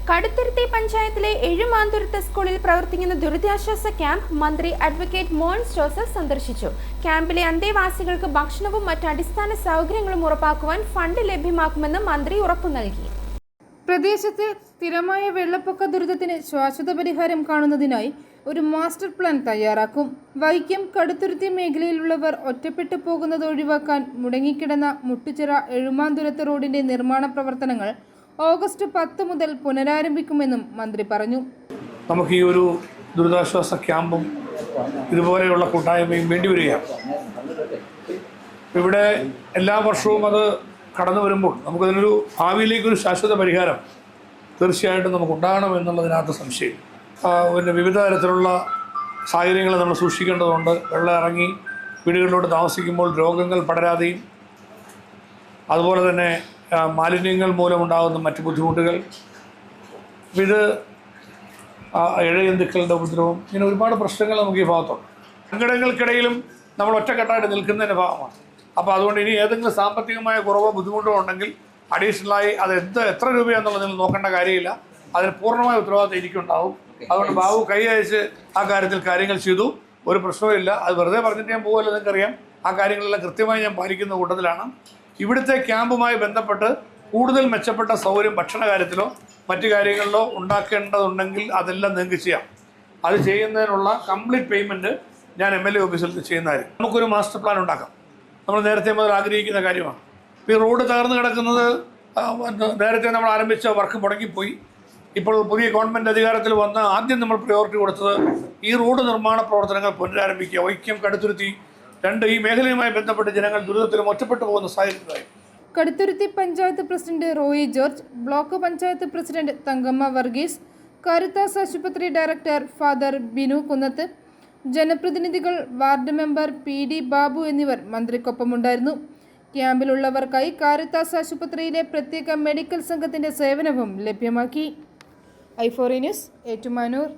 കടുത്തുരുത്തി പഞ്ചായത്തിലെ എഴുമാന്തുരുത്ത് സ്കൂളിൽ പ്രവർത്തിക്കുന്ന ദുരിതാശ്വാസ ക്യാമ്പ് മന്ത്രി അഡ്വക്കേറ്റ് മോൻസ് ജോസഫ് സന്ദർശിച്ചു. ക്യാമ്പിലെ അന്തേവാസികൾക്ക് ഭക്ഷണവും മറ്റ് അടിസ്ഥാന സൗകര്യങ്ങളും ഉറപ്പാക്കുവാൻ ഫണ്ട് ലഭ്യമാക്കുമെന്ന് മന്ത്രി ഉറപ്പു നൽകി. പ്രദേശത്ത് സ്ഥിരമായ വെള്ളപ്പൊക്ക ദുരിതത്തിന് ശാശ്വത പരിഹാരം കാണുന്നതിനായി ഒരു മാസ്റ്റർ പ്ലാൻ തയ്യാറാക്കും. വൈക്കം കടുത്തുരുത്തി മേഖലയിലുള്ളവർ ഒറ്റപ്പെട്ടു പോകുന്നത് ഒഴിവാക്കാൻ മുടങ്ങിക്കിടന്ന മുട്ടുചിറ എഴുമാന്തുരത്ത് റോഡിന്റെ നിർമ്മാണ പ്രവർത്തനങ്ങൾ ഓഗസ്റ്റ് 10 മുതൽ പുനരാരംഭിക്കുമെന്നും മന്ത്രി പറഞ്ഞു. നമുക്ക് ഈ ഒരു ദുരിതാശ്വാസ ക്യാമ്പും ഇതുപോലെയുള്ള കൂട്ടായ്മയും വേണ്ടിവരികയാണ്. ഇവിടെ എല്ലാ വർഷവും അത് കടന്നു വരുമ്പോൾ നമുക്കതിനൊരു ഭാവിയിലേക്കൊരു ശാശ്വത പരിഹാരം തീർച്ചയായിട്ടും നമുക്കുണ്ടാകണം എന്നുള്ളതിനകത്ത് സംശയം. പിന്നെ വിവിധ തരത്തിലുള്ള സാഹചര്യങ്ങൾ നമ്മൾ സൂക്ഷിക്കേണ്ടതുണ്ട്. വെള്ളം ഇറങ്ങി വീടുകളിലോട്ട് താമസിക്കുമ്പോൾ രോഗങ്ങൾ പടരാതെയും അതുപോലെ തന്നെ മാലിന്യങ്ങൾ മൂലമുണ്ടാകുന്ന മറ്റ് ബുദ്ധിമുട്ടുകൾ, ഇത് ഇഴജന്തുക്കളുടെ ഉപദ്രവം, ഇങ്ങനെ ഒരുപാട് പ്രശ്നങ്ങൾ നമുക്ക് ഈ ഭാഗത്തുണ്ട്. സങ്കടങ്ങൾക്കിടയിലും നമ്മൾ ഒറ്റക്കെട്ടായിട്ട് നിൽക്കുന്നതിൻ്റെ ഭാഗമാണ്. അപ്പോൾ അതുകൊണ്ട് ഇനി ഏതെങ്കിലും സാമ്പത്തികമായ കുറവോ ബുദ്ധിമുട്ടോ ഉണ്ടെങ്കിൽ അഡീഷണലായി അത് എത്ര രൂപയാണെന്നുള്ളത് നിങ്ങൾ നോക്കേണ്ട കാര്യമില്ല. അതിന് പൂർണ്ണമായ ഉത്തരവാദിത്വം എനിക്കുണ്ടാവും. അതുകൊണ്ട് ബാബു കൈ അയച്ച് ആ കാര്യത്തിൽ കാര്യങ്ങൾ ചെയ്തു. ഒരു പ്രശ്നവുമില്ല. അത് വെറുതെ പറഞ്ഞിട്ട് ഞാൻ പോകുമല്ലോ, നിങ്ങൾക്കറിയാം. ആ കാര്യങ്ങളെല്ലാം കൃത്യമായി ഞാൻ പാലിക്കുന്ന കൂട്ടത്തിലാണ്. ഇവിടുത്തെ ക്യാമ്പുമായി ബന്ധപ്പെട്ട് കൂടുതൽ മെച്ചപ്പെട്ട സൗകര്യം ഭക്ഷണ കാര്യത്തിലോ മറ്റു കാര്യങ്ങളിലോ ഉണ്ടാക്കേണ്ടതുണ്ടെങ്കിൽ അതെല്ലാം നിങ്ങൾക്ക് ചെയ്യാം. അത് ചെയ്യുന്നതിനുള്ള കംപ്ലീറ്റ് പേയ്മെൻറ്റ് ഞാൻ MLA ഓഫീസിൽ ചെയ്യുന്നതായിരിക്കും. നമുക്കൊരു മാസ്റ്റർ പ്ലാൻ ഉണ്ടാക്കാം. നമ്മൾ നേരത്തെ മുതൽ ആഗ്രഹിക്കുന്ന കാര്യമാണ്. ഈ റോഡ് തകർന്നു കിടക്കുന്നത് നേരത്തെ നമ്മൾ ആരംഭിച്ച വർക്ക് മുടങ്ങിപ്പോയി. ഇപ്പോൾ പുതിയ ഗവൺമെൻറ് അധികാരത്തിൽ വന്ന് ആദ്യം നമ്മൾ പ്രയോറിറ്റി കൊടുത്തത് ഈ റോഡ് നിർമ്മാണ പ്രവർത്തനങ്ങൾ പുനരാരംഭിക്കുക. വൈക്കം കടുത്തുരുത്തി ഈ മേഖലയുമായി ബന്ധപ്പെട്ട് ജനങ്ങൾ ദുരിതത്തിലും ഒറ്റപ്പെട്ടു പോകുന്ന സാഹചര്യത്തിലായി. Kaduthuruthy panchayat president Roy George, block panchayat president Thankamma Varghese, Caritas ആശുപത്രി ഡയറക്ടർ ഫാദർ ബിനു കുന്നത്ത്, ജനപ്രതിനിധികൾ, വാർഡ് മെമ്പർ PD ബാബു എന്നിവർ മന്ത്രിക്കൊപ്പമുണ്ടായിരുന്നു. ക്യാമ്പിലുള്ളവർക്കായി കാരിത്താസ് ആശുപത്രിയിലെ പ്രത്യേക മെഡിക്കൽ സംഘത്തിന്റെ സേവനവും ലഭ്യമാക്കി. i4 news, Ettumanoor.